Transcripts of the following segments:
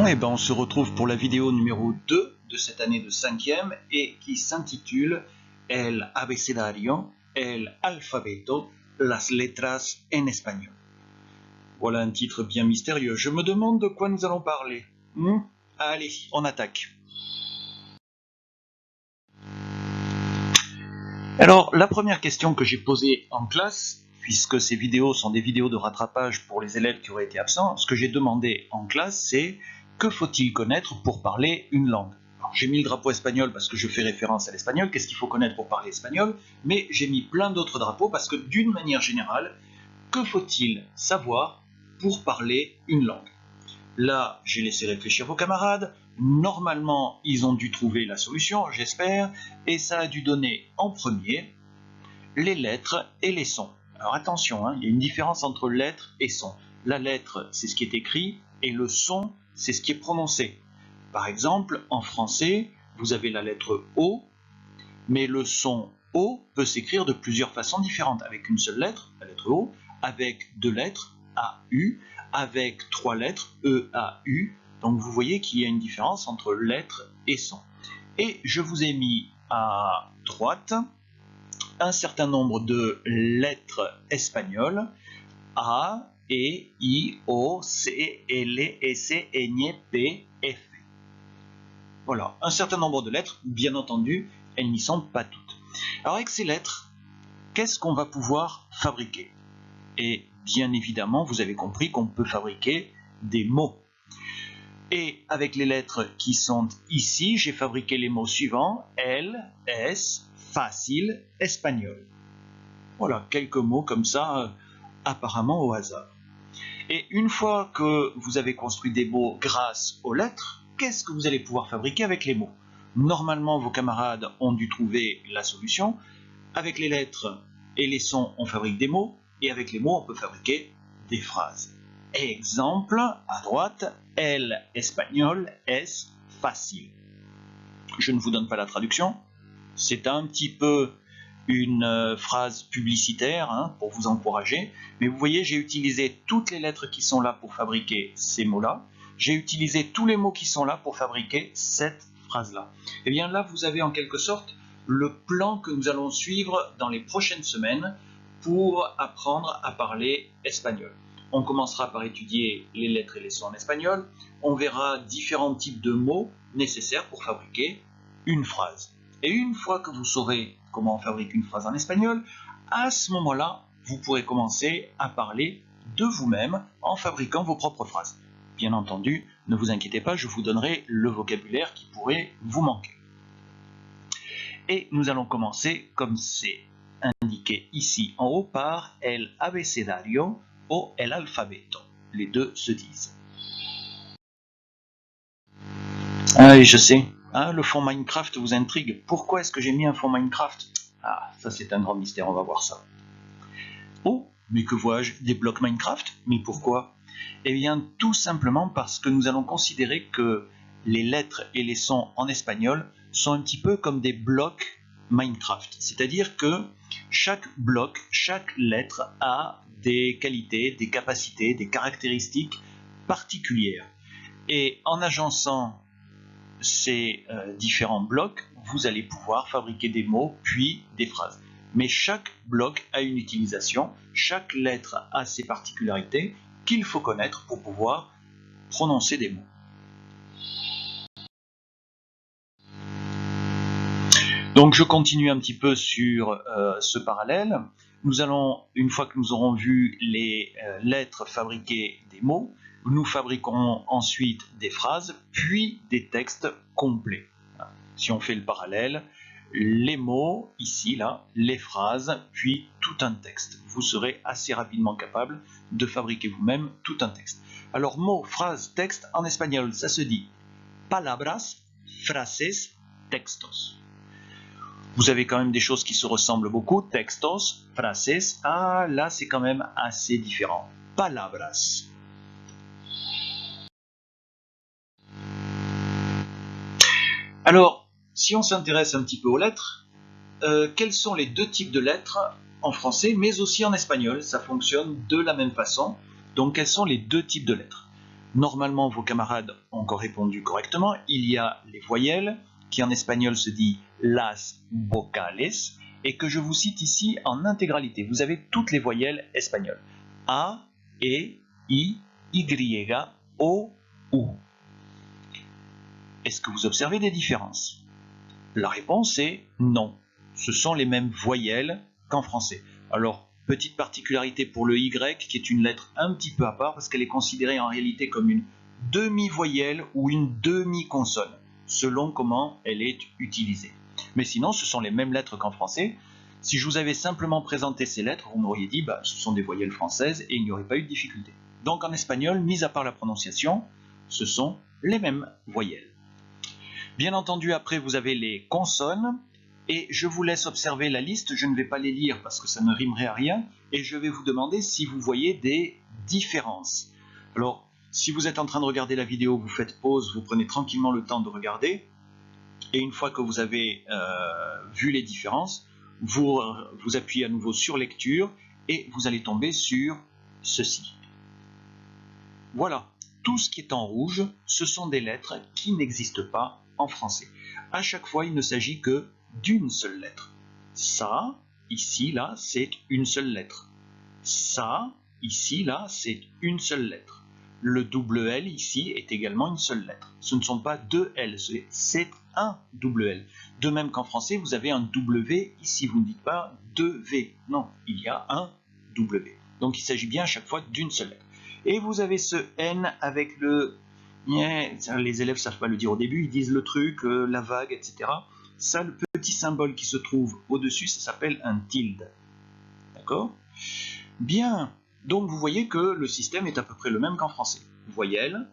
Eh ben, on se retrouve pour la vidéo numéro 2 de cette année de 5e et qui s'intitule El abecedario, el alfabeto, las letras en espagnol. Voilà un titre bien mystérieux. Je me demande de quoi nous allons parler. Allez, on attaque. Alors, la première question que j'ai posée en classe, puisque ces vidéos sont des vidéos de rattrapage pour les élèves qui auraient été absents, ce que j'ai demandé en classe, c'est que faut-il connaître pour parler une langue? J'ai mis le drapeau espagnol parce que je fais référence à l'espagnol, qu'est-ce qu'il faut connaître pour parler espagnol, mais j'ai mis plein d'autres drapeaux parce que d'une manière générale, que faut-il savoir pour parler une langue? Là, j'ai laissé réfléchir vos camarades, normalement ils ont dû trouver la solution, j'espère, et ça a dû donner en premier les lettres et les sons. Alors attention, il y a une différence entre lettres et sons. La lettre, c'est ce qui est écrit, et le son, c'est ce qui est prononcé. Par exemple, en français, vous avez la lettre O, mais le son O peut s'écrire de plusieurs façons différentes, avec une seule lettre, la lettre O, avec deux lettres, A-U, avec trois lettres, E-A-U. Donc vous voyez qu'il y a une différence entre lettres et son. Et je vous ai mis à droite un certain nombre de lettres espagnoles, A, E, I, O, C, L, S, N, P, F. Voilà, un certain nombre de lettres, bien entendu, elles n'y sont pas toutes. Alors avec ces lettres, qu'est-ce qu'on va pouvoir fabriquer? Et bien évidemment, vous avez compris qu'on peut fabriquer des mots. Et avec les lettres qui sont ici, j'ai fabriqué les mots suivants, L, S, facile, espagnol. Voilà, quelques mots comme ça, apparemment au hasard. Et une fois que vous avez construit des mots grâce aux lettres, qu'est-ce que vous allez pouvoir fabriquer avec les mots? Normalement, vos camarades ont dû trouver la solution. Avec les lettres et les sons, on fabrique des mots, et avec les mots, on peut fabriquer des phrases. Exemple, à droite, el espagnol es facile. Je ne vous donne pas la traduction, c'est un petit peu une phrase publicitaire pour vous encourager, mais vous voyez, j'ai utilisé toutes les lettres qui sont là pour fabriquer ces mots-là, j'ai utilisé tous les mots qui sont là pour fabriquer cette phrase-là. Et bien là, vous avez en quelque sorte le plan que nous allons suivre dans les prochaines semaines pour apprendre à parler espagnol. On commencera par étudier les lettres et les sons en espagnol, on verra différents types de mots nécessaires pour fabriquer une phrase. Et une fois que vous saurez comment on fabrique une phrase en espagnol, à ce moment-là, vous pourrez commencer à parler de vous-même en fabriquant vos propres phrases. Bien entendu, ne vous inquiétez pas, je vous donnerai le vocabulaire qui pourrait vous manquer. Et nous allons commencer, comme c'est indiqué ici en haut, par el abecedario ou el alfabeto. Les deux se disent. Ah, et je sais. Le fond Minecraft vous intrigue. Pourquoi est-ce que j'ai mis un fond Minecraft? Ah, ça c'est un grand mystère, on va voir ça. Oh, mais que vois-je? Des blocs Minecraft? Mais pourquoi? Eh bien, tout simplement parce que nous allons considérer que les lettres et les sons en espagnol sont un petit peu comme des blocs Minecraft. C'est-à-dire que chaque bloc, chaque lettre a des qualités, des capacités, des caractéristiques particulières. Et en agençant ces différents blocs, vous allez pouvoir fabriquer des mots puis des phrases. Mais chaque bloc a une utilisation, chaque lettre a ses particularités qu'il faut connaître pour pouvoir prononcer des mots. Donc je continue un petit peu sur ce parallèle. Nous allons, une fois que nous aurons vu les lettres fabriquer des mots, nous fabriquerons ensuite des phrases, puis des textes complets. Si on fait le parallèle, les mots, ici, là, les phrases, puis tout un texte. Vous serez assez rapidement capable de fabriquer vous-même tout un texte. Alors, mots, phrases, texte, en espagnol, ça se dit palabras, frases, textos. Vous avez quand même des choses qui se ressemblent beaucoup. Textos, frases, là, c'est quand même assez différent. Palabras. Alors, si on s'intéresse un petit peu aux lettres, quels sont les deux types de lettres en français, mais aussi en espagnol? Ça fonctionne de la même façon. Donc, quels sont les deux types de lettres? Normalement, vos camarades ont encore répondu correctement. Il y a les voyelles, qui en espagnol se dit las vocales, et que je vous cite ici en intégralité. Vous avez toutes les voyelles espagnoles. A, E, I, Y, O, U. Est-ce que vous observez des différences? La réponse est non. Ce sont les mêmes voyelles qu'en français. Alors, petite particularité pour le Y, qui est une lettre un petit peu à part, parce qu'elle est considérée en réalité comme une demi-voyelle ou une demi-consonne, selon comment elle est utilisée. Mais sinon, ce sont les mêmes lettres qu'en français. Si je vous avais simplement présenté ces lettres, vous m'auriez dit ce sont des voyelles françaises et il n'y aurait pas eu de difficulté. Donc en espagnol, mis à part la prononciation, ce sont les mêmes voyelles. Bien entendu, après, vous avez les consonnes. Et je vous laisse observer la liste, je ne vais pas les lire parce que ça ne rimerait à rien, et je vais vous demander si vous voyez des différences. Alors, si vous êtes en train de regarder la vidéo, vous faites pause, vous prenez tranquillement le temps de regarder, et une fois que vous avez vu les différences, vous appuyez à nouveau sur lecture, et vous allez tomber sur ceci. Voilà, tout ce qui est en rouge, ce sont des lettres qui n'existent pas en français. À chaque fois, il ne s'agit que d'une seule lettre. Ça, ici, là, c'est une seule lettre. Ça, ici, là, c'est une seule lettre. Le double L, ici, est également une seule lettre. Ce ne sont pas deux L, c'est un double L. De même qu'en français, vous avez un W, ici, vous ne dites pas deux V. Non, il y a un W. Donc, il s'agit bien à chaque fois d'une seule lettre. Et vous avez ce N avec le... Les élèves ne savent pas le dire au début, ils disent le truc, la vague, etc. Ça, le petit symbole qui se trouve au-dessus, ça s'appelle un tilde. D'accord? Bien. Donc, vous voyez que le système est à peu près le même qu'en français. Voyelles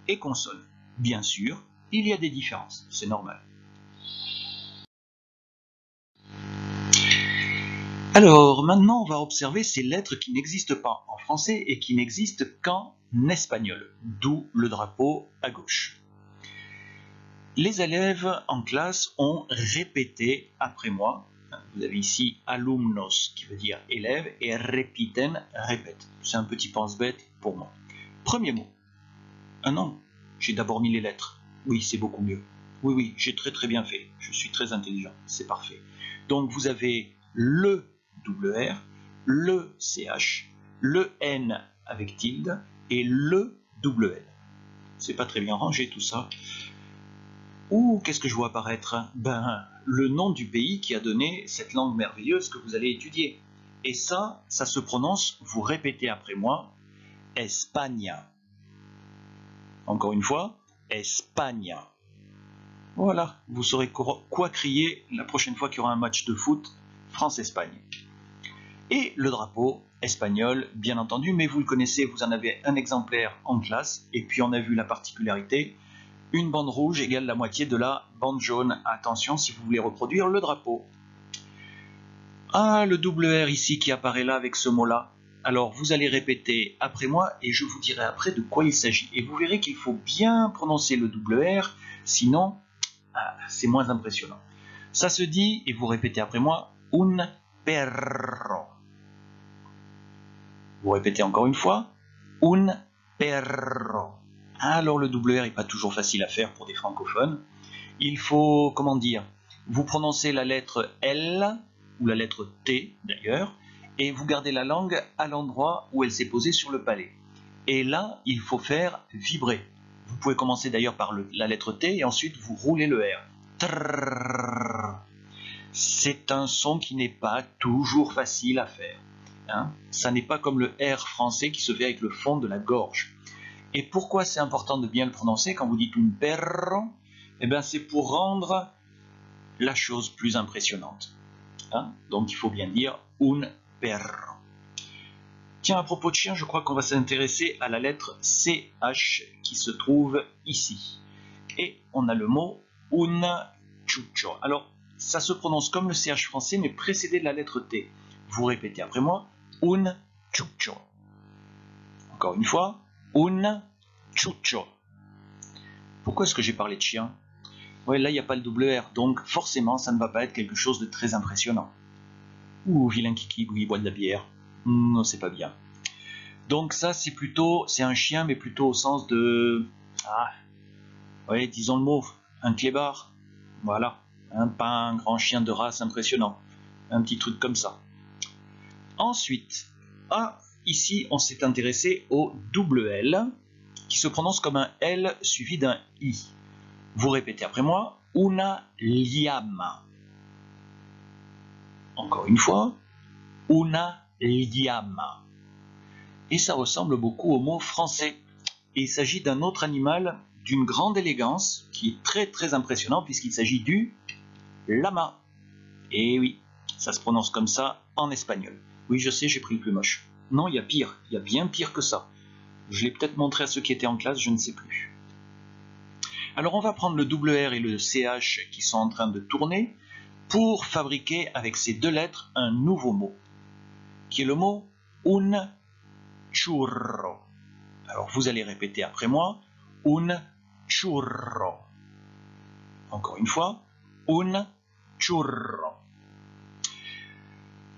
et consonnes. Bien sûr, il y a des différences. C'est normal. Alors, maintenant, on va observer ces lettres qui n'existent pas en français et qui n'existent qu'en espagnol. D'où le drapeau à gauche. Les élèves en classe ont répété après moi. Vous avez ici alumnos qui veut dire élève et repiten, répète. C'est un petit pense-bête pour moi. Premier mot. Ah non, j'ai d'abord mis les lettres. Oui, c'est beaucoup mieux. Oui, j'ai très bien fait. Je suis très intelligent. C'est parfait. Donc vous avez le WR, le CH, le N avec tilde et le WL. C'est pas très bien rangé tout ça. Ouh, qu'est-ce que je vois apparaître? Le nom du pays qui a donné cette langue merveilleuse que vous allez étudier. Et ça se prononce, vous répétez après moi, España. Encore une fois, España. Voilà, vous saurez quoi crier la prochaine fois qu'il y aura un match de foot France-Espagne. Et le drapeau espagnol, bien entendu, mais vous le connaissez, vous en avez un exemplaire en classe, et puis on a vu la particularité. Une bande rouge égale la moitié de la bande jaune. Attention si vous voulez reproduire le drapeau. Ah, le double R ici qui apparaît là avec ce mot-là. Alors vous allez répéter après moi et je vous dirai après de quoi il s'agit. Et vous verrez qu'il faut bien prononcer le double R, sinon c'est moins impressionnant. Ça se dit, et vous répétez après moi, un perro. Vous répétez encore une fois, un perro. Alors le double R n'est pas toujours facile à faire pour des francophones. Il faut, comment dire, vous prononcez la lettre L, ou la lettre T d'ailleurs, et vous gardez la langue à l'endroit où elle s'est posée sur le palais. Et là, il faut faire vibrer. Vous pouvez commencer d'ailleurs par la lettre T et ensuite vous roulez le R. Trrr. C'est un son qui n'est pas toujours facile à faire. Ça n'est pas comme le R français qui se fait avec le fond de la gorge. Et pourquoi c'est important de bien le prononcer quand vous dites un perro? C'est pour rendre la chose plus impressionnante. Donc il faut bien dire un perro. Tiens, à propos de chien, je crois qu'on va s'intéresser à la lettre CH qui se trouve ici. Et on a le mot un chucho. Alors, ça se prononce comme le CH français, mais précédé de la lettre T. Vous répétez après moi, un chucho. Encore une fois, un chucho. Pourquoi est-ce que j'ai parlé de chien? Ouais, là, il n'y a pas le double R, donc forcément, ça ne va pas être quelque chose de très impressionnant. Ouh, vilain kiki, il boit de la bière. Non, c'est pas bien. Donc ça, c'est un chien, mais plutôt au sens de, oui, disons le mot, un clébard. Voilà, pas un grand chien de race impressionnant, un petit truc comme ça. Ensuite, ici, on s'est intéressé au double L, qui se prononce comme un L suivi d'un I. Vous répétez après moi, una llama. Encore une fois, una llama. Et ça ressemble beaucoup au mot français. Et il s'agit d'un autre animal d'une grande élégance, qui est très très impressionnant, puisqu'il s'agit du lama. Et oui, ça se prononce comme ça en espagnol. Oui, je sais, j'ai pris le plus moche. Non, il y a pire, il y a bien pire que ça. Je l'ai peut-être montré à ceux qui étaient en classe, je ne sais plus. Alors on va prendre le double R et le CH qui sont en train de tourner pour fabriquer avec ces deux lettres un nouveau mot, qui est le mot un churro. Alors vous allez répéter après moi, un churro. Encore une fois, un churro.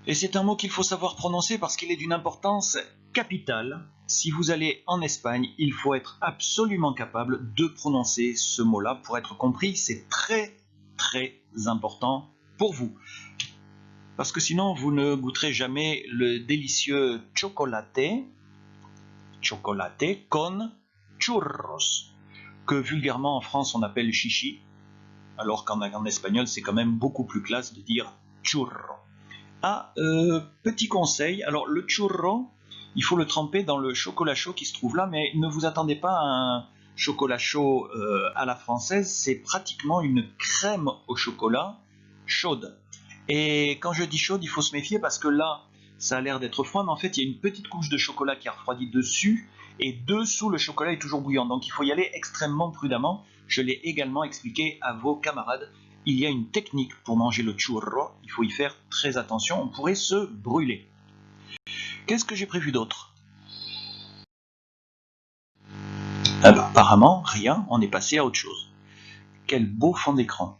Et c'est un mot qu'il faut savoir prononcer parce qu'il est d'une importance capitale. Si vous allez en Espagne, il faut être absolument capable de prononcer ce mot-là pour être compris. C'est très très important pour vous. Parce que sinon, vous ne goûterez jamais le délicieux chocolate con churros, que vulgairement en France on appelle chichi, alors qu'en espagnol c'est quand même beaucoup plus classe de dire churro. Petit conseil, alors le churro, il faut le tremper dans le chocolat chaud qui se trouve là, mais ne vous attendez pas à un chocolat chaud à la française, c'est pratiquement une crème au chocolat chaude. Et quand je dis chaude, il faut se méfier parce que là, ça a l'air d'être froid, mais en fait, il y a une petite couche de chocolat qui a refroidi dessus, et dessous, le chocolat est toujours bouillant. Donc il faut y aller extrêmement prudemment. Je l'ai également expliqué à vos camarades. Il y a une technique pour manger le churro, il faut y faire très attention, on pourrait se brûler. Qu'est-ce que j'ai prévu d'autre? Apparemment, rien, on est passé à autre chose. Quel beau fond d'écran.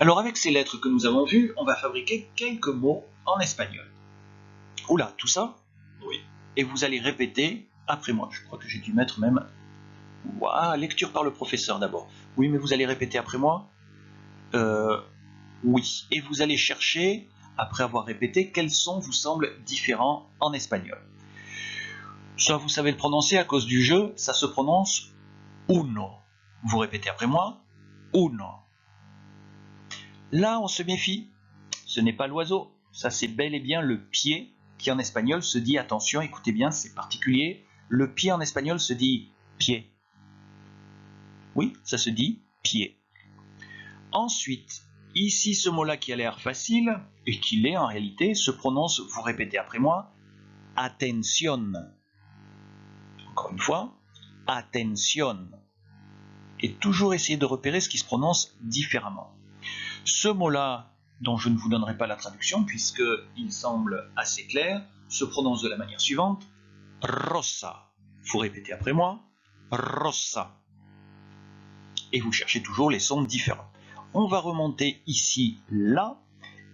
Alors avec ces lettres que nous avons vues, on va fabriquer quelques mots en espagnol. Oula, tout ça? Oui. Et vous allez répéter après moi. Je crois que j'ai dû mettre même... lecture par le professeur d'abord. Oui, mais vous allez répéter après moi. Oui. Et vous allez chercher, après avoir répété, quels sons vous semblent différents en espagnol. Ça, vous savez le prononcer à cause du jeu, ça se prononce uno. Vous répétez après moi, uno. Là, on se méfie. Ce n'est pas l'oiseau, ça c'est bel et bien le pied qui en espagnol se dit, attention, écoutez bien, c'est particulier, le pied en espagnol se dit pied. Oui, ça se dit pied. Ensuite, ici ce mot-là qui a l'air facile, et qui l'est en réalité, se prononce, vous répétez après moi, atención. Encore une fois, atención. Et toujours essayer de repérer ce qui se prononce différemment. Ce mot-là, dont je ne vous donnerai pas la traduction, puisqu'il semble assez clair, se prononce de la manière suivante, rosa. Vous répétez après moi, rosa. Et vous cherchez toujours les sons différents. On va remonter ici, là,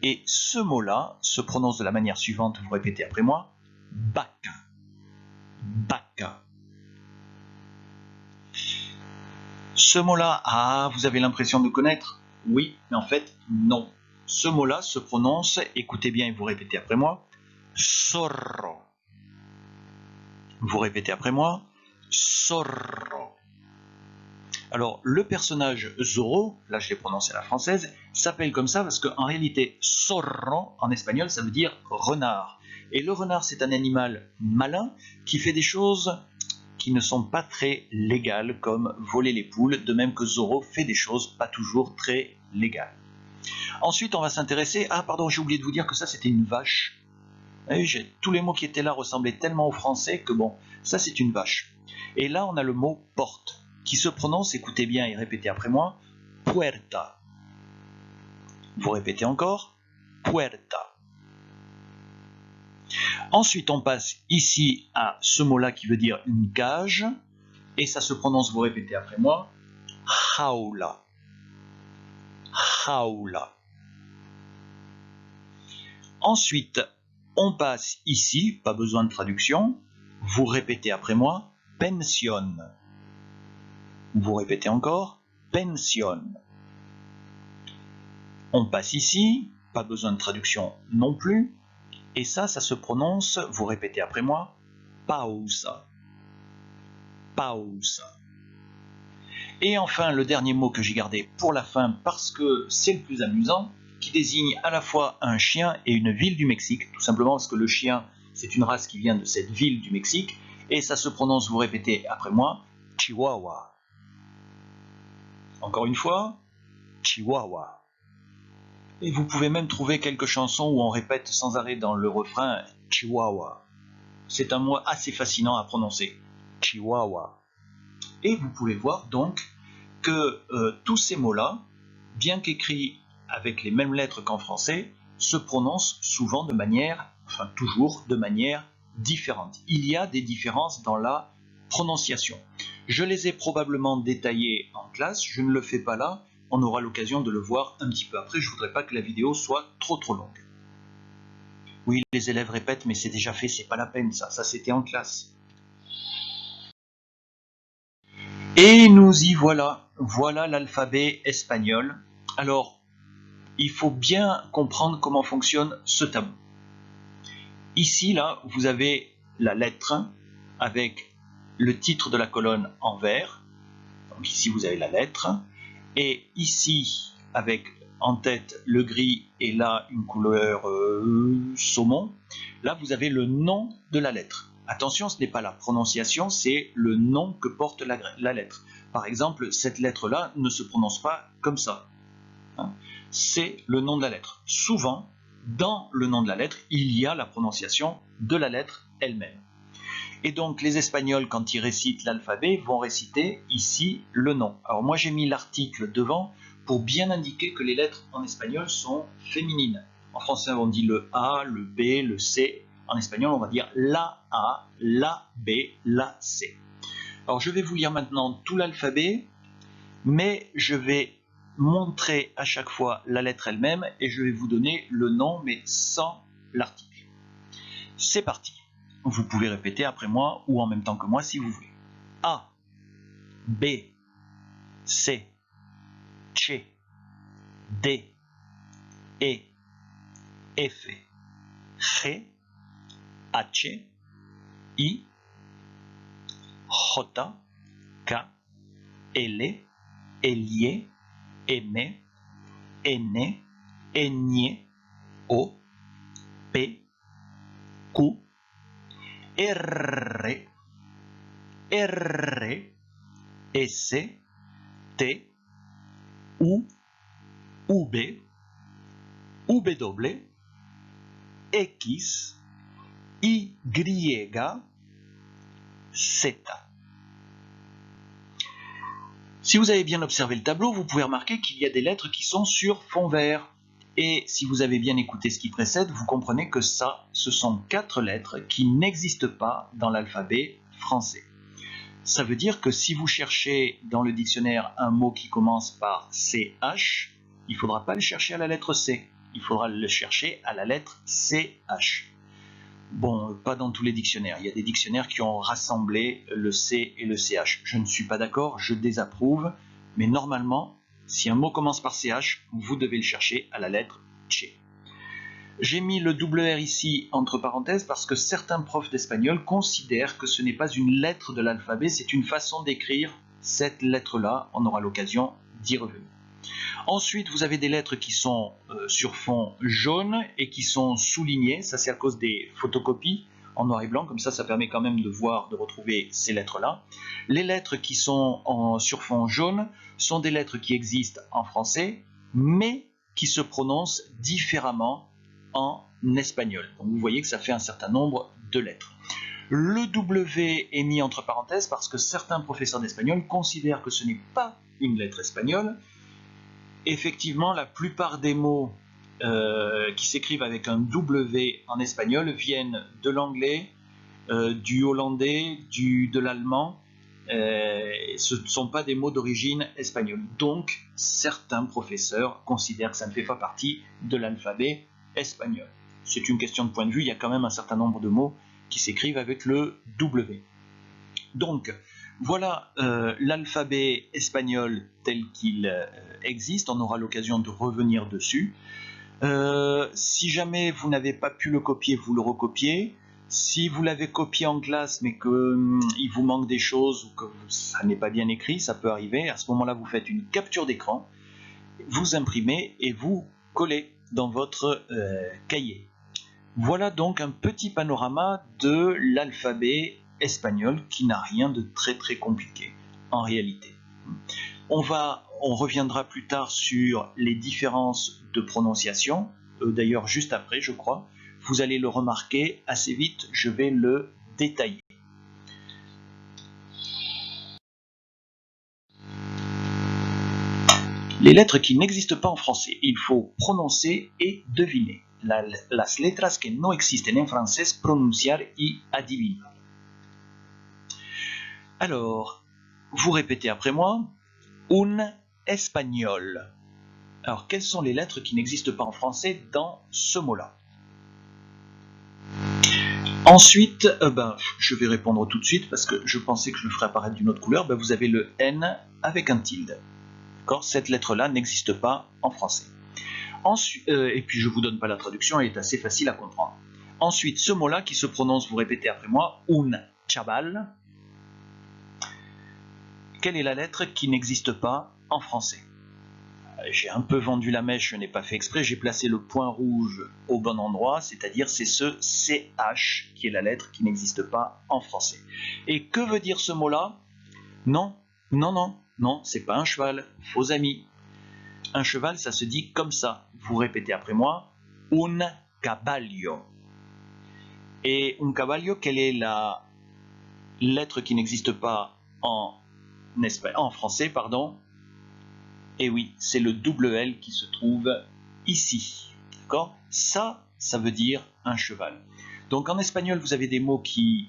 et ce mot-là se prononce de la manière suivante, vous répétez après moi, bac. Bac. Ce mot-là, vous avez l'impression de connaître? Oui, mais en fait, non. Ce mot-là se prononce, écoutez bien et vous répétez après moi, zorro. Vous répétez après moi, zorro. Alors, le personnage Zorro, là je l'ai prononcé à la française, s'appelle comme ça parce qu'en réalité, zorro, en espagnol, ça veut dire renard. Et le renard, c'est un animal malin qui fait des choses qui ne sont pas très légales, comme voler les poules, de même que Zorro fait des choses pas toujours très légales. Ensuite, on va s'intéresser... pardon, j'ai oublié de vous dire que ça, c'était une vache. Tous les mots qui étaient là ressemblaient tellement au français que bon, ça c'est une vache. Et là, on a le mot porte, qui se prononce, écoutez bien et répétez après moi, puerta. Vous répétez encore, puerta. Ensuite, on passe ici à ce mot-là qui veut dire une cage, et ça se prononce, vous répétez après moi, jaula. Jaula. Ensuite, On passe ici, pas besoin de traduction, vous répétez après moi, pension. Vous répétez encore, pension. On passe ici, pas besoin de traduction non plus, et ça se prononce, vous répétez après moi, pausa. Pausa. Et enfin, le dernier mot que j'ai gardé pour la fin, parce que c'est le plus amusant, qui désigne à la fois un chien et une ville du Mexique, tout simplement parce que le chien, c'est une race qui vient de cette ville du Mexique, et ça se prononce, vous répétez après moi, Chihuahua. Encore une fois, Chihuahua. Et vous pouvez même trouver quelques chansons où on répète sans arrêt dans le refrain Chihuahua. C'est un mot assez fascinant à prononcer. Chihuahua. Et vous pouvez voir donc que tous ces mots-là, bien qu'écrits avec les mêmes lettres qu'en français, se prononcent souvent de manière, enfin toujours de manière différente. Il y a des différences dans la prononciation. Je les ai probablement détaillées en classe, je ne le fais pas là, on aura l'occasion de le voir un petit peu après, je ne voudrais pas que la vidéo soit trop longue. Oui, les élèves répètent, mais c'est déjà fait, c'est pas la peine ça c'était en classe. Et nous y voilà, voilà l'alphabet espagnol. Alors, il faut bien comprendre comment fonctionne ce tableau. Ici, là, vous avez la lettre avec le titre de la colonne en vert. Donc ici, vous avez la lettre. Et ici, avec en tête le gris et là une couleur saumon, là, vous avez le nom de la lettre. Attention, ce n'est pas la prononciation, c'est le nom que porte la lettre. Par exemple, cette lettre-là ne se prononce pas comme ça. C'est le nom de la lettre. Souvent, dans le nom de la lettre, il y a la prononciation de la lettre elle-même. Et donc, les Espagnols, quand ils récitent l'alphabet, vont réciter ici le nom. Alors moi, j'ai mis l'article devant pour bien indiquer que les lettres en espagnol sont féminines. En français, on dit le A, le B, le C. En espagnol, on va dire la A, la B, la C. Alors, je vais vous lire maintenant tout l'alphabet, mais je vais montrer à chaque fois la lettre elle-même et je vais vous donner le nom, mais sans l'article. C'est parti. Vous pouvez répéter après moi ou en même temps que moi si vous voulez. A, B, C, C, D, E, F, G, H, I, J, K, L, L, M, N, Ñ, O, P, Q, R, R, S, T, U, V, W, X, Y, Z. Si vous avez bien observé le tableau, vous pouvez remarquer qu'il y a des lettres qui sont sur fond vert. Et si vous avez bien écouté ce qui précède, vous comprenez que ça, ce sont 4 lettres qui n'existent pas dans l'alphabet français. Ça veut dire que si vous cherchez dans le dictionnaire un mot qui commence par CH, il ne faudra pas le chercher à la lettre C, il faudra le chercher à la lettre CH. Bon, pas dans tous les dictionnaires, il y a des dictionnaires qui ont rassemblé le C et le CH. Je ne suis pas d'accord, je désapprouve, mais normalement, si un mot commence par CH, vous devez le chercher à la lettre Ch. J'ai mis le WR ici entre parenthèses parce que certains profs d'espagnol considèrent que ce n'est pas une lettre de l'alphabet, c'est une façon d'écrire cette lettre-là. On aura l'occasion d'y revenir. Ensuite, vous avez des lettres qui sont sur fond jaune et qui sont soulignées. Ça, c'est à cause des photocopies en noir et blanc. Comme ça permet quand même de voir, de retrouver ces lettres-là. Les lettres qui sont sur fond jaune sont des lettres qui existent en français, mais qui se prononcent différemment en espagnol. Donc vous voyez que ça fait un certain nombre de lettres. Le W est mis entre parenthèses parce que certains professeurs d'espagnol considèrent que ce n'est pas une lettre espagnole. Effectivement, la plupart des mots qui s'écrivent avec un W en espagnol viennent de l'anglais, du hollandais, de l'allemand. Ce ne sont pas des mots d'origine espagnole. Donc, certains professeurs considèrent que ça ne fait pas partie de l'alphabet espagnol. c'est une question de point de vue, il y a quand même un certain nombre de mots qui s'écrivent avec le W. Donc, voilà l'alphabet espagnol tel qu'il existe, on aura l'occasion de revenir dessus. Si jamais vous n'avez pas pu le copier, vous le recopiez. Si vous l'avez copié en classe mais qu'il vous manque des choses ou que ça n'est pas bien écrit, ça peut arriver, à ce moment-là vous faites une capture d'écran, vous imprimez et vous collez dans votre cahier. Voilà donc un petit panorama de l'alphabet espagnol qui n'a rien de très très compliqué en réalité. On reviendra plus tard sur les différences de prononciation, d'ailleurs juste après je crois. Vous allez le remarquer assez vite, je vais le détailler. Les lettres qui n'existent pas en français, il faut prononcer et deviner. Las letras que no existen en francés, pronunciar y adivinar. Alors, vous répétez après moi, un espagnol. Alors, quelles sont les lettres qui n'existent pas en français dans ce mot-là? Ensuite, je vais répondre tout de suite parce que je pensais que je le ferais apparaître d'une autre couleur. Vous avez le N avec un tilde. Cette lettre-là n'existe pas en français. Ensuite, et puis je ne vous donne pas la traduction, elle est assez facile à comprendre. Ensuite, ce mot-là qui se prononce, vous répétez après moi, un chaval. Quelle est la lettre qui n'existe pas en français? J'ai un peu vendu la mèche, je n'ai pas fait exprès, j'ai placé le point rouge au bon endroit, c'est-à-dire c'est ce CH qui est la lettre qui n'existe pas en français. Et que veut dire ce mot-là? Non, c'est pas un cheval, faux amis. Un cheval, ça se dit comme ça. Vous répétez après moi, un caballo. Et un caballo, quelle est la lettre qui n'existe pas en français, pardon? Et oui, c'est le double L qui se trouve ici. D'accord? Ça veut dire un cheval. Donc en espagnol, vous avez des mots qui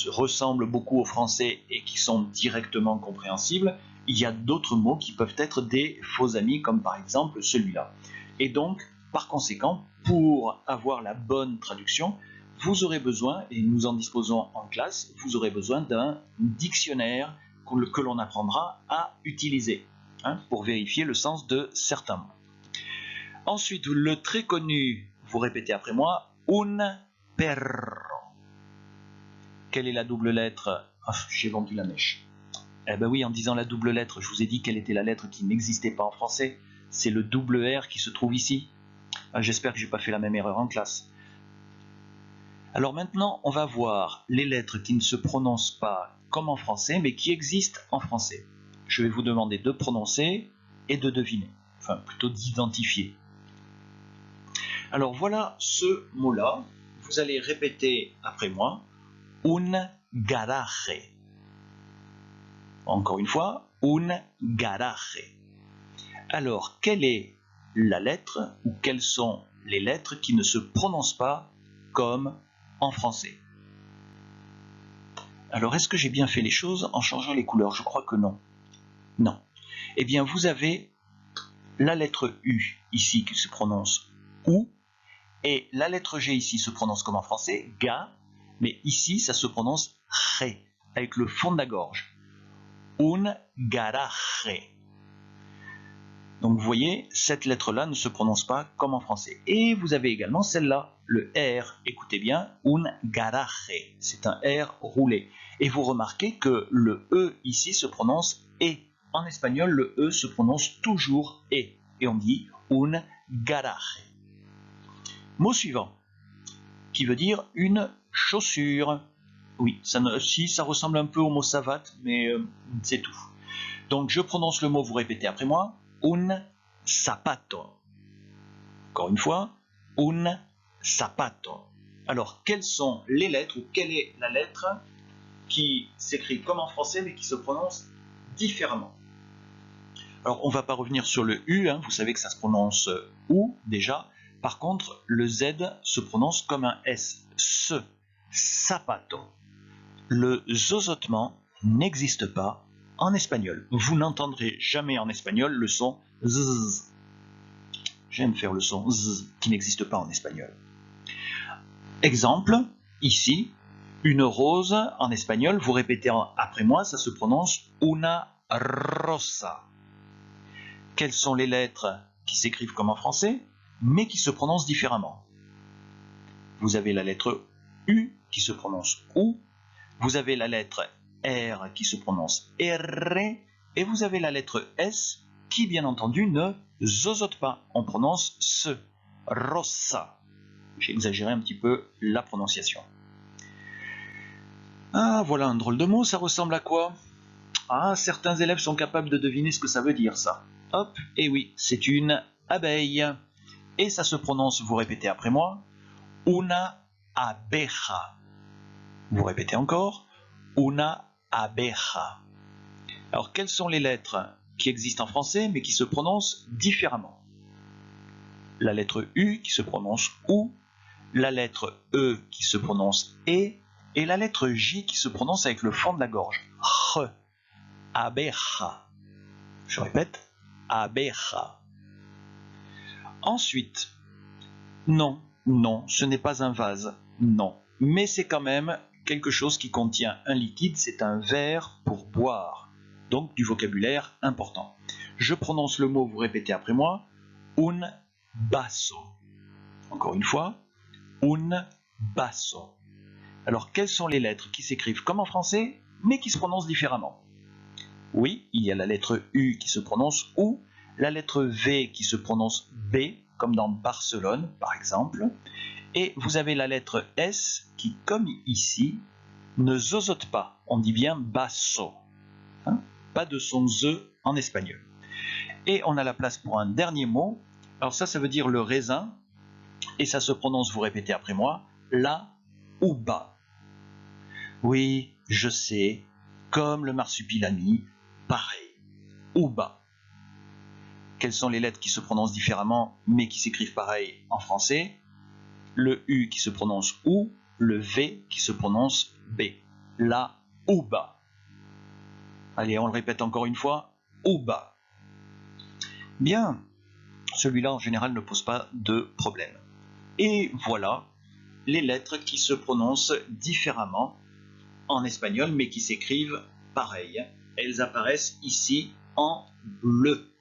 ressemblent beaucoup au français et qui sont directement compréhensibles. Il y a d'autres mots qui peuvent être des faux amis, comme par exemple celui-là. Et donc, par conséquent, pour avoir la bonne traduction, vous aurez besoin, et nous en disposons en classe, vous aurez besoin d'un dictionnaire que l'on apprendra à utiliser. Pour vérifier le sens de certains mots. Ensuite, le très connu, vous répétez après moi, un perro. Quelle est la double lettre? J'ai vendu la mèche. Eh ben oui, en disant la double lettre, je vous ai dit quelle était la lettre qui n'existait pas en français. C'est le double R qui se trouve ici. J'espère que je n'ai pas fait la même erreur en classe. Alors maintenant, on va voir les lettres qui ne se prononcent pas comme en français, mais qui existent en français. Je vais vous demander de prononcer et de deviner, enfin plutôt d'identifier. Alors voilà ce mot-là, vous allez répéter après moi, un garaje. Encore une fois, un garaje. Alors, quelle est la lettre ou quelles sont les lettres qui ne se prononcent pas comme en français? Alors, est-ce que j'ai bien fait les choses en changeant les couleurs? Je crois que non. Non. Eh bien, vous avez la lettre U ici qui se prononce OU, et la lettre G ici se prononce comme en français, GA, mais ici ça se prononce RE, avec le fond de la gorge. Un garaje. Donc vous voyez, cette lettre-là ne se prononce pas comme en français. Et vous avez également celle-là, le R. Écoutez bien, un garaje. C'est un R roulé. Et vous remarquez que le E ici se prononce E. En espagnol, le E se prononce toujours E. Et on dit un garaje. Mot suivant, qui veut dire une chaussure. Oui, ça ressemble un peu au mot savate, mais c'est tout. Donc je prononce le mot, vous répétez après moi, un zapato. Encore une fois, un zapato. Alors, quelles sont les lettres, ou quelle est la lettre qui s'écrit comme en français, mais qui se prononce différemment? Alors, on ne va pas revenir sur le U, vous savez que ça se prononce OU déjà. Par contre, le Z se prononce comme un S. Ce, zapato. Le zozotement n'existe pas en espagnol. Vous n'entendrez jamais en espagnol le son Z. J'aime faire le son Z qui n'existe pas en espagnol. Exemple, ici, une rose en espagnol, vous répétez après moi, ça se prononce una rosa. Quelles sont les lettres qui s'écrivent comme en français, mais qui se prononcent différemment? Vous avez la lettre U qui se prononce OU, vous avez la lettre R qui se prononce R, et vous avez la lettre S qui, bien entendu, ne zozote pas. On prononce ce, rosa. J'ai exagéré un petit peu la prononciation. Ah, voilà un drôle de mot, ça ressemble à quoi? Ah, certains élèves sont capables de deviner ce que ça veut dire, ça. Hop, et oui, c'est une abeille. Et ça se prononce, vous répétez après moi, una abeja. Vous répétez encore, una abeja. Alors, quelles sont les lettres qui existent en français, mais qui se prononcent différemment? La lettre U qui se prononce OU, la lettre E qui se prononce E, et la lettre J qui se prononce avec le fond de la gorge. Ch. Abeja. Je répète, abeja. Ensuite, non, ce n'est pas un vase, non. Mais c'est quand même quelque chose qui contient un liquide, c'est un verre pour boire. Donc du vocabulaire important. Je prononce le mot, vous répétez après moi, un vaso. Encore une fois, un vaso. Alors, quelles sont les lettres qui s'écrivent comme en français, mais qui se prononcent différemment? Oui, il y a la lettre U qui se prononce OU, la lettre V qui se prononce B, comme dans Barcelone, par exemple, et vous avez la lettre S qui, comme ici, ne zozote pas. On dit bien basso. Pas de son Z en espagnol. Et on a la place pour un dernier mot. Alors ça veut dire le raisin, et ça se prononce, vous répétez après moi, la uva. Oui, je sais, comme le marsupilami, pareil, uva. Quelles sont les lettres qui se prononcent différemment, mais qui s'écrivent pareil en français? Le U qui se prononce OU, le V qui se prononce B. La uva. Allez, on le répète encore une fois, uva. Bien, celui-là en général ne pose pas de problème. Et voilà les lettres qui se prononcent différemment en espagnol, mais qui s'écrivent pareil. Elles apparaissent ici en bleu.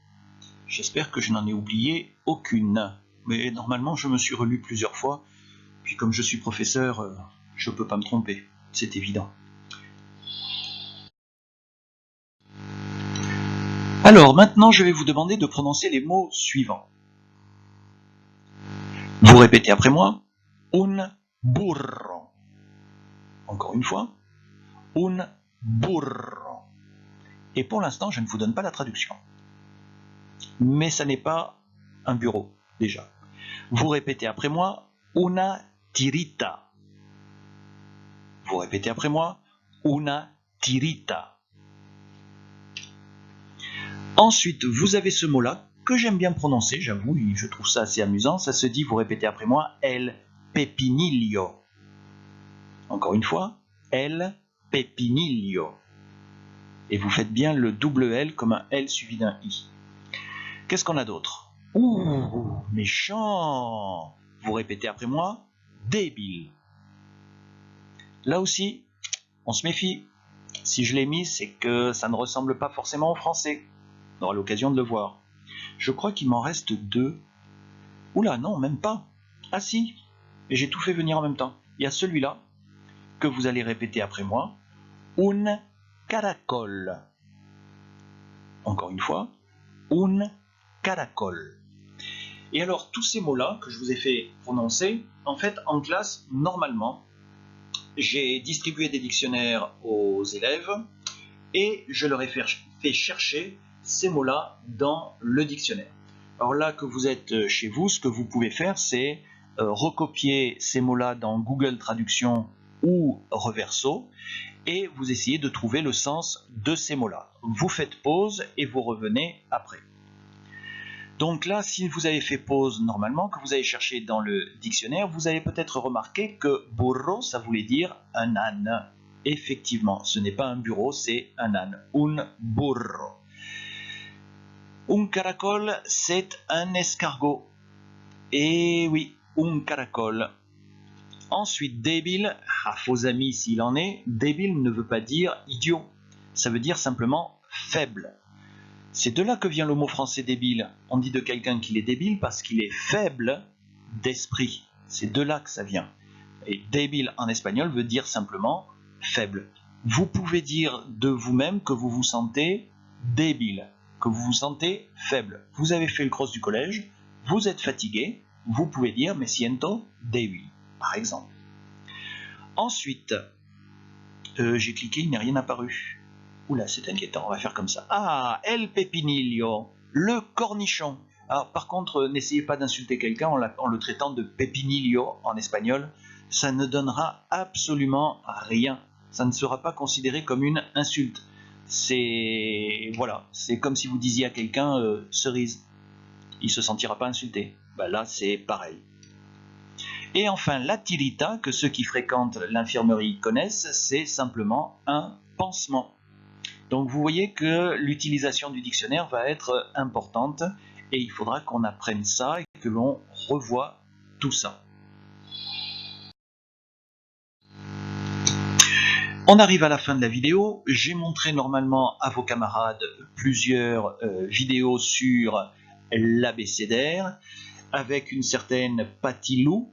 J'espère que je n'en ai oublié aucune. Mais normalement, je me suis relu plusieurs fois. Puis comme je suis professeur, je ne peux pas me tromper. C'est évident. Alors, maintenant, je vais vous demander de prononcer les mots suivants. Vous répétez après moi, un burro. Encore une fois, un burro. Et pour l'instant, je ne vous donne pas la traduction. Mais ça n'est pas un bureau, déjà. Vous répétez après moi, una tirita. Vous répétez après moi, una tirita. Ensuite, vous avez ce mot-là, que j'aime bien prononcer, j'avoue, je trouve ça assez amusant. Ça se dit, vous répétez après moi, el pepinillo. Encore une fois, el pepinillo. Et vous faites bien le double L comme un L suivi d'un I. Qu'est-ce qu'on a d'autre? Ouh, méchant. Vous répétez après moi, débile. Là aussi, on se méfie. Si je l'ai mis, c'est que ça ne ressemble pas forcément au français. On aura l'occasion de le voir. Je crois qu'il m'en reste 2. Oula, non, même pas. Ah si, et j'ai tout fait venir en même temps. Il y a celui-là, que vous allez répéter après moi. Un caracol. Encore une fois, un caracol. Et alors, tous ces mots-là que je vous ai fait prononcer, en fait, en classe, normalement, j'ai distribué des dictionnaires aux élèves et je leur ai fait chercher ces mots-là dans le dictionnaire. Alors là que vous êtes chez vous, ce que vous pouvez faire, c'est recopier ces mots-là dans Google Traduction ou Reverso et vous essayez de trouver le sens de ces mots-là. Vous faites pause et vous revenez après. Donc là, si vous avez fait pause normalement, que vous avez cherché dans le dictionnaire, vous avez peut-être remarqué que burro, ça voulait dire un âne. Effectivement, ce n'est pas un bureau, c'est un âne. Un burro. Un caracol, c'est un escargot. Et oui, un caracol. Ensuite, débile, à faux amis s'il en est, débile ne veut pas dire idiot. Ça veut dire simplement faible. C'est de là que vient le mot français débile. On dit de quelqu'un qu'il est débile parce qu'il est faible d'esprit. C'est de là que ça vient. Et débile en espagnol veut dire simplement faible. Vous pouvez dire de vous-même que vous vous sentez débile, que vous vous sentez faible. Vous avez fait le cross du collège, vous êtes fatigué, vous pouvez dire me siento débil, par exemple. Ensuite, j'ai cliqué, il n'est rien apparu. Oula, c'est inquiétant, on va faire comme ça. Ah, el pepinillo, le cornichon. Alors, par contre, n'essayez pas d'insulter quelqu'un en le traitant de pepinillo en espagnol. Ça ne donnera absolument rien. Ça ne sera pas considéré comme une insulte. C'est voilà, c'est comme si vous disiez à quelqu'un cerise. Il ne se sentira pas insulté. Ben là, c'est pareil. Et enfin, la tirita, que ceux qui fréquentent l'infirmerie connaissent, c'est simplement un pansement. Donc vous voyez que l'utilisation du dictionnaire va être importante et il faudra qu'on apprenne ça et que l'on revoie tout ça. On arrive à la fin de la vidéo. J'ai montré normalement à vos camarades plusieurs vidéos sur l'abécédaire avec une certaine Patilou.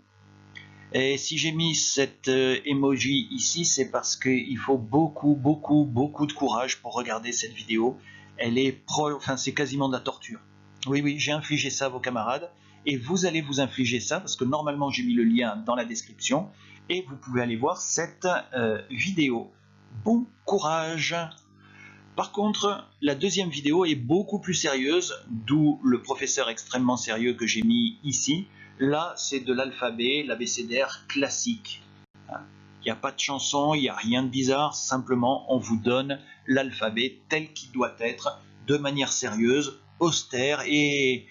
Et si j'ai mis cette emoji ici, c'est parce qu'il faut beaucoup de courage pour regarder cette vidéo. Elle est c'est quasiment de la torture. Oui, j'ai infligé ça à vos camarades et vous allez vous infliger ça parce que normalement j'ai mis le lien dans la description et vous pouvez aller voir cette vidéo. Bon courage! Par contre, la deuxième vidéo est beaucoup plus sérieuse, d'où le professeur extrêmement sérieux que j'ai mis ici. Là, c'est de l'alphabet, l'abécédaire classique. Il n'y a pas de chanson, il n'y a rien de bizarre, simplement on vous donne l'alphabet tel qu'il doit être, de manière sérieuse, austère et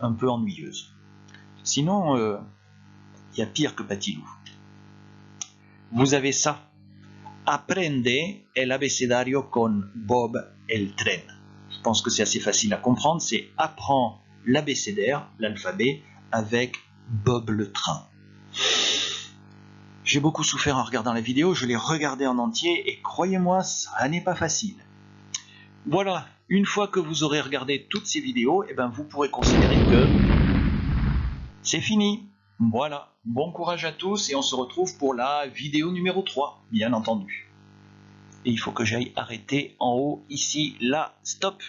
un peu ennuyeuse. Sinon, il y a pire que Patilou. Vous avez ça. Aprende el abecedario con Bob el tren. Je pense que c'est assez facile à comprendre, c'est apprends l'abécédaire, l'alphabet, avec Bob le train. J'ai beaucoup souffert en regardant la vidéo, je l'ai regardée en entier et croyez-moi, ça n'est pas facile. Voilà, une fois que vous aurez regardé toutes ces vidéos, eh ben vous pourrez considérer que c'est fini. Voilà, bon courage à tous et on se retrouve pour la vidéo numéro 3, bien entendu. Et il faut que j'aille arrêter en haut, ici, là, stop.